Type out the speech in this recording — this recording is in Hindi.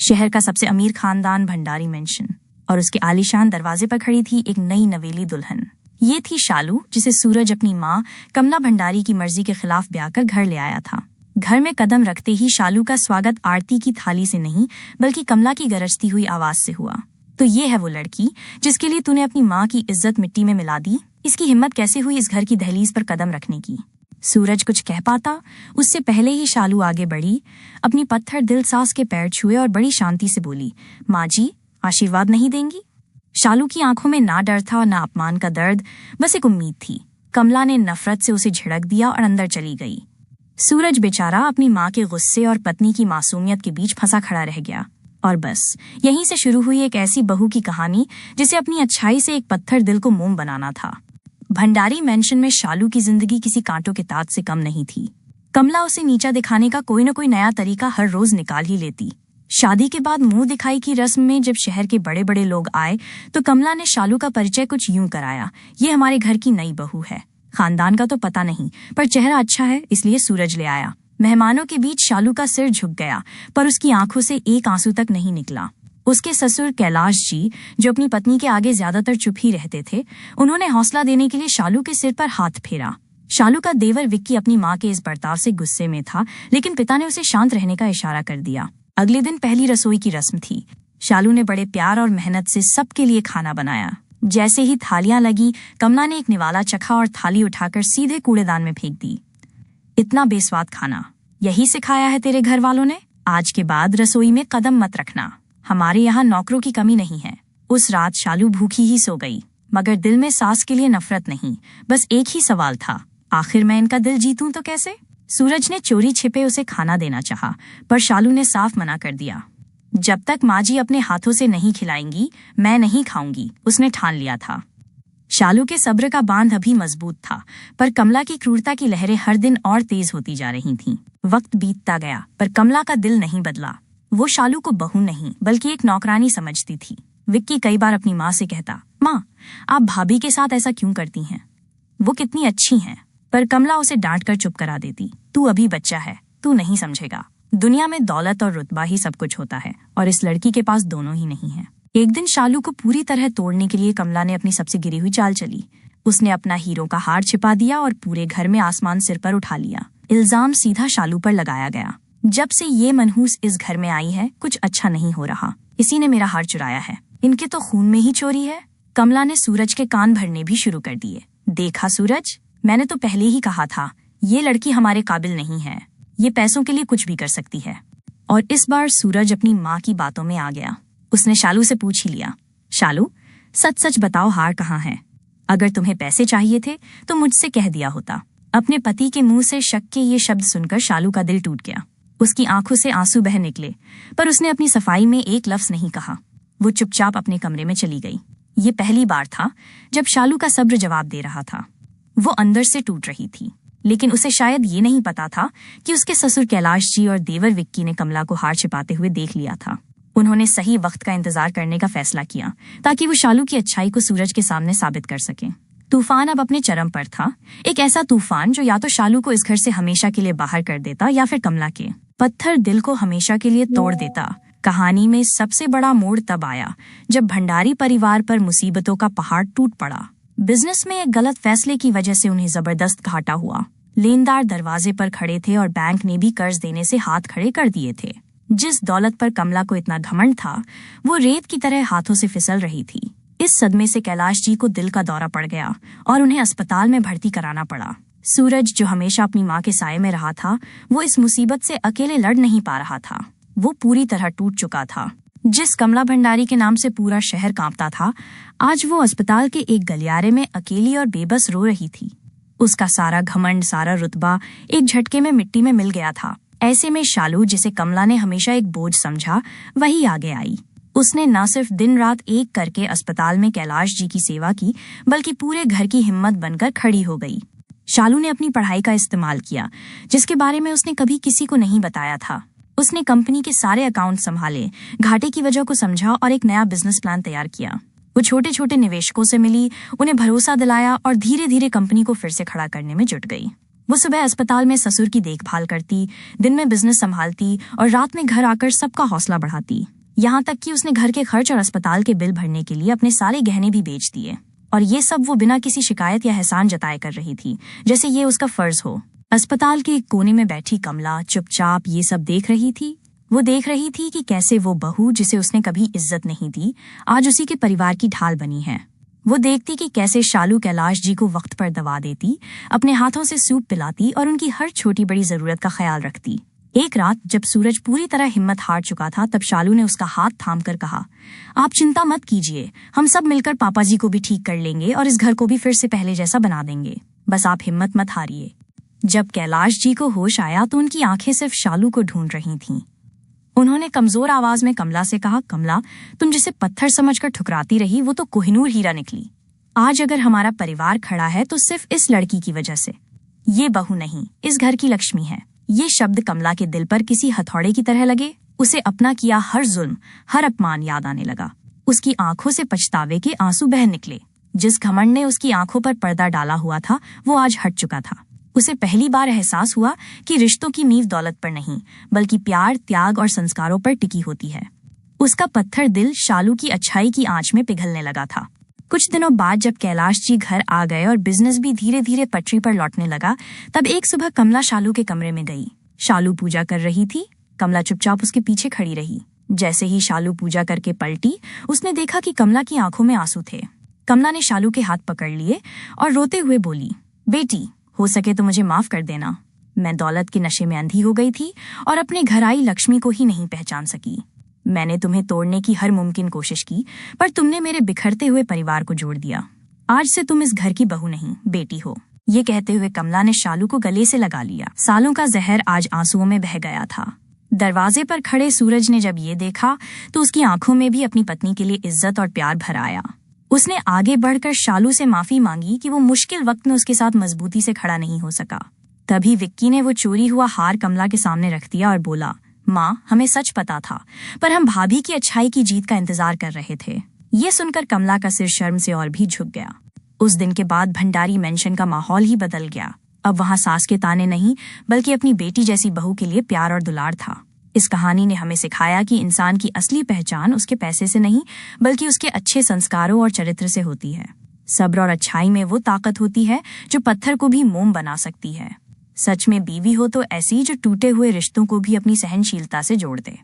शहर का सबसे अमीर खानदान भंडारी मेंशन, और उसके आलीशान दरवाजे पर खड़ी थी एक नई नवेली दुल्हन। ये थी शालू, जिसे सूरज अपनी माँ कमला भंडारी की मर्जी के खिलाफ ब्याह कर घर ले आया था। घर में कदम रखते ही शालू का स्वागत आरती की थाली से नहीं बल्कि कमला की गरजती हुई आवाज से हुआ। तो ये है वो लड़की जिसके लिए तूने अपनी माँ की इज्जत मिट्टी में मिला दी। इसकी हिम्मत कैसे हुई इस घर की दहलीज पर कदम रखने की? सूरज कुछ कह पाता उससे पहले ही शालू आगे बढ़ी, अपनी पत्थर दिल सास के पैर छुए और बड़ी शांति से बोली, माँ जी, आशीर्वाद नहीं देंगी? शालू की आंखों में ना डर था ना अपमान का दर्द, बस एक उम्मीद थी। कमला ने नफरत से उसे झिड़क दिया और अंदर चली गई। सूरज बेचारा अपनी माँ के गुस्से और पत्नी की मासूमियत के बीच फंसा खड़ा रह गया। और बस यहीं से शुरू हुई एक ऐसी बहू की कहानी जिसे अपनी अच्छाई से एक पत्थर दिल को मोम बनाना था। भंडारी मेंशन में शालू की जिंदगी किसी कांटों के ताज से कम नहीं थी। कमला उसे नीचा दिखाने का कोई न कोई नया तरीका हर रोज निकाल ही लेती। शादी के बाद मुंह दिखाई की रस्म में जब शहर के बड़े बड़े लोग आए तो कमला ने शालू का परिचय कुछ यूं कराया, ये हमारे घर की नई बहू है। खानदान का तो पता नहीं, पर चेहरा अच्छा है इसलिए सूरज ले आया। मेहमानों के बीच शालू का सिर झुक गया, पर उसकी आंखों से एक आंसू तक नहीं निकला। उसके ससुर कैलाश जी, जो अपनी पत्नी के आगे ज्यादातर चुप ही रहते थे, उन्होंने हौसला देने के लिए शालू के सिर पर हाथ फेरा। शालू का देवर विक्की अपनी माँ के इस बर्ताव से गुस्से में था, लेकिन पिता ने उसे शांत रहने का इशारा कर दिया। अगले दिन पहली रसोई की रस्म थी। शालू ने बड़े प्यार और मेहनत से सबके लिए खाना बनाया। जैसे ही थालियां लगी, कमला ने एक निवाला चखा और थाली उठाकर सीधे कूड़ेदान में फेंक दी। इतना बेस्वाद खाना यही सिखाया है तेरे घर वालों ने? आज के बाद रसोई में कदम मत रखना। हमारे यहाँ नौकरों की कमी नहीं है। उस रात शालू भूखी ही सो गई, मगर दिल में सास के लिए नफरत नहीं, बस एक ही सवाल था, आखिर मैं इनका दिल जीतूं तो कैसे? सूरज ने चोरी छिपे उसे खाना देना चाहा, पर शालू ने साफ मना कर दिया। जब तक माँ जी अपने हाथों से नहीं खिलाएंगी, मैं नहीं खाऊंगी, उसने ठान लिया था। शालू के सब्र का बांध अभी मजबूत था, पर कमला की क्रूरता की लहरें हर दिन और तेज होती जा रही थीं। वक्त बीतता गया, पर कमला का दिल नहीं बदला। वो शालू को बहू नहीं बल्कि एक नौकरानी समझती थी। विक्की कई बार अपनी माँ से कहता, माँ, आप भाभी के साथ ऐसा क्यों करती हैं? वो कितनी अच्छी हैं। पर कमला उसे डांट कर चुप करा देती, तू अभी बच्चा है, तू नहीं समझेगा। दुनिया में दौलत और रुतबा ही सब कुछ होता है, और इस लड़की के पास दोनों ही नहीं है। एक दिन शालू को पूरी तरह तोड़ने के लिए कमला ने अपनी सबसे गिरी हुई चाल चली। उसने अपना हीरो का हार छिपा दिया और पूरे घर में आसमान सिर पर उठा लिया। इल्जाम सीधा शालू पर लगाया गया। जब से ये मनहूस इस घर में आई है, कुछ अच्छा नहीं हो रहा। इसी ने मेरा हार चुराया है, इनके तो खून में ही चोरी है। कमला ने सूरज के कान भरने भी शुरू कर दिए। देखा सूरज, मैंने तो पहले ही कहा था, ये लड़की हमारे काबिल नहीं है। ये पैसों के लिए कुछ भी कर सकती है। और इस बार सूरज अपनी माँ की बातों में आ गया। उसने शालू से पूछ ही लिया, शालू, सच सच बताओ, हार कहाँ है? अगर तुम्हें पैसे चाहिए थे तो मुझसे कह दिया होता। अपने पति के मुंह से शक के ये शब्द सुनकर शालू का दिल टूट गया। उसकी आंखों से आंसू बह निकले, पर उसने अपनी सफाई में एक लफ्ज नहीं कहा। वो चुपचाप अपने कमरे में चली गई। ये पहली बार था जब शालू का सब्र जवाब दे रहा था। वो अंदर से टूट रही थी, लेकिन उसे शायद ये नहीं पता था कि उसके ससुर कैलाश जी और देवर विक्की ने कमला को हार छिपाते हुए देख लिया था। उन्होंने सही वक्त का इंतजार करने का फैसला किया, ताकि वो शालू की अच्छाई को सूरज के सामने साबित कर सके। तूफान अब अपने चरम पर था। एक ऐसा तूफान जो या तो शालू को इस घर से हमेशा के लिए बाहर कर देता, या फिर कमला के पत्थर दिल को हमेशा के लिए तोड़ देता। कहानी में सबसे बड़ा मोड़ तब आया जब भंडारी परिवार पर मुसीबतों का पहाड़ टूट पड़ा। बिजनेस में एक गलत फैसले की वजह से उन्हें जबरदस्त घाटा हुआ। लेनदार दरवाजे पर खड़े थे और बैंक ने भी कर्ज देने से हाथ खड़े कर दिए थे। जिस दौलत पर कमला को इतना घमंड था, वो रेत की तरह हाथों से फिसल रही थी। इस सदमे से कैलाश जी को दिल का दौरा पड़ गया और उन्हें अस्पताल में भर्ती कराना पड़ा। सूरज, जो हमेशा अपनी माँ के साये में रहा था, वो इस मुसीबत से अकेले लड़ नहीं पा रहा था। वो पूरी तरह टूट चुका था। जिस कमला भंडारी के नाम से पूरा शहर कांपता था, आज वो अस्पताल के एक गलियारे में अकेली और बेबस रो रही थी। उसका सारा घमंड, सारा रुतबा एक झटके में मिट्टी में मिल गया था। ऐसे में शालू, जिसे कमला ने हमेशा एक बोझ समझा, वही आगे आई। उसने न सिर्फ दिन रात एक करके अस्पताल में कैलाश जी की सेवा की, बल्कि पूरे घर की हिम्मत बनकर खड़ी हो गई। शालू ने अपनी पढ़ाई का इस्तेमाल किया, जिसके बारे में उसने कभी किसी को नहीं बताया था। उसने कंपनी के सारे अकाउंट संभाले, घाटे की वजह को समझा और एक नया बिजनेस प्लान तैयार किया। वो छोटे छोटे निवेशकों से मिली, उन्हें भरोसा दिलाया और धीरे धीरे कंपनी को फिर से खड़ा करने में जुट गई। वो सुबह अस्पताल में ससुर की देखभाल करती, दिन में बिजनेस संभालती और रात में घर आकर सबका हौसला बढ़ाती। यहाँ तक कि उसने घर के खर्च और अस्पताल के बिल भरने के लिए अपने सारे गहने भी बेच दिए। और ये सब वो बिना किसी शिकायत या एहसान जताए कर रही थी, जैसे ये उसका फर्ज हो। अस्पताल के एक कोने में बैठी कमला चुपचाप ये सब देख रही थी। वो देख रही थी कि कैसे वो बहू जिसे उसने कभी इज्जत नहीं दी, आज उसी के परिवार की ढाल बनी है। वो देखती कि कैसे शालू कैलाश जी को वक्त पर दवा देती, अपने हाथों से सूप पिलाती और उनकी हर छोटी बड़ी जरूरत का ख्याल रखती। एक रात जब सूरज पूरी तरह हिम्मत हार चुका था, तब शालू ने उसका हाथ थामकर कहा, आप चिंता मत कीजिए, हम सब मिलकर पापा जी को भी ठीक कर लेंगे और इस घर को भी फिर से पहले जैसा बना देंगे। बस आप हिम्मत मत हारिए। जब कैलाश जी को होश आया तो उनकी आंखें सिर्फ शालू को ढूंढ रही थीं। उन्होंने कमजोर आवाज में कमला से कहा, कमला, तुम जिसे पत्थर समझकर ठुकराती रही, वो तो कोहिनूर हीरा निकली। आज अगर हमारा परिवार खड़ा है तो सिर्फ इस लड़की की वजह से। ये बहू नहीं, इस घर की लक्ष्मी है। ये शब्द कमला के दिल पर किसी हथौड़े की तरह लगे। उसे अपना किया हर जुल्म, हर अपमान याद आने लगा। उसकी आंखों से पछतावे के आंसू बह निकले। जिस घमंड ने उसकी आंखों पर पर्दा डाला हुआ था, वो आज हट चुका था। उसे पहली बार एहसास हुआ कि रिश्तों की नींव दौलत पर नहीं, बल्कि प्यार, त्याग और संस्कारों पर टिकी होती है। उसका पत्थर दिल शालू की अच्छाई की आंच में पिघलने लगा था। कुछ दिनों बाद जब कैलाश जी घर आ गए और बिजनेस भी धीरे धीरे पटरी पर लौटने लगा, तब एक सुबह कमला शालू के कमरे में गई। शालू पूजा कर रही थी। कमला चुपचाप उसके पीछे खड़ी रही। जैसे ही शालू पूजा करके पलटी, उसने देखा कि कमला की आंखों में आंसू थे। कमला ने शालू के हाथ पकड़ लिए और रोते हुए बोली, बेटी, हो सके तो मुझे माफ कर देना। मैं दौलत के नशे में अंधी हो गई थी और अपने घर आई लक्ष्मी को ही नहीं पहचान सकी। मैंने तुम्हें तोड़ने की हर मुमकिन कोशिश की, पर तुमने मेरे बिखरते हुए परिवार को जोड़ दिया। आज से तुम इस घर की बहू नहीं, बेटी हो। ये कहते हुए कमला ने शालू को गले से लगा लिया। सालों का जहर आज आंसुओं में बह गया था। दरवाजे पर खड़े सूरज ने जब ये देखा तो उसकी आंखों में भी अपनी पत्नी के लिए इज्जत और प्यार भर आया। उसने आगे बढ़कर शालू से माफी मांगी कि वो मुश्किल वक्त में उसके साथ मजबूती से खड़ा नहीं हो सका। तभी विक्की ने वो चोरी हुआ हार कमला के सामने रख दिया और बोला, माँ, हमें सच पता था, पर हम भाभी की अच्छाई की जीत का इंतजार कर रहे थे। ये सुनकर कमला का सिर शर्म से और भी झुक गया। उस दिन के बाद भंडारी मेंशन का माहौल ही बदल गया। अब वहाँ सास के ताने नहीं, बल्कि अपनी बेटी जैसी बहू के लिए प्यार और दुलार था। इस कहानी ने हमें सिखाया कि इंसान की असली पहचान उसके पैसे से नहीं, बल्कि उसके अच्छे संस्कारों और चरित्र से होती है। सब्र और अच्छाई में वो ताकत होती है जो पत्थर को भी मोम बना सकती है। सच में बीवी हो तो ऐसी जो टूटे हुए रिश्तों को भी अपनी सहनशीलता से जोड़ दे।